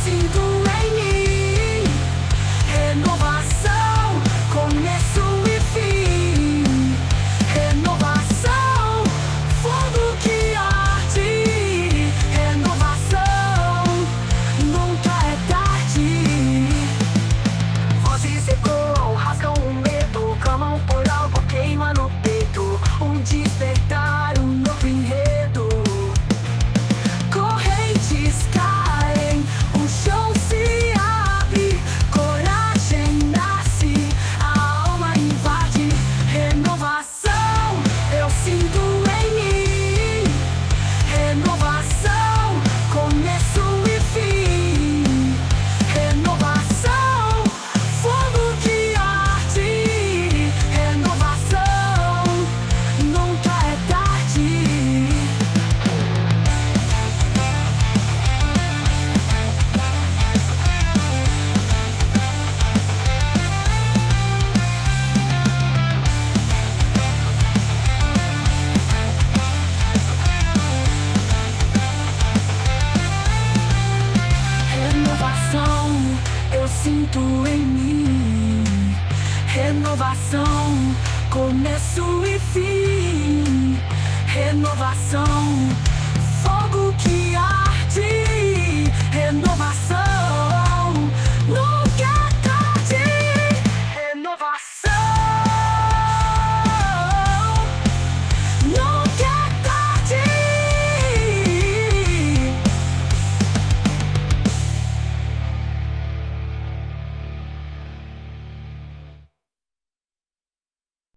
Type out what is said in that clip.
sinto em mim renovação, começo e fim. Renovação, fogo que arde. Renovação, nunca é tarde. Vozes ecoam, rasgam o medo, clamam por algo, queima no peito. Um despertar, um novo enredo. Correntes caem, o chão se abre, coragem nasce, a alma invade. Renovação, eu sinto em mim. Renovação, começo e fim. Renovação, fogo que arde. Renovação, nunca é tarde. Renovação, eu sinto em mim. Renovação, começo e fim. Renovação, fogo que arde. Renovação, nunca é tarde. Renovação.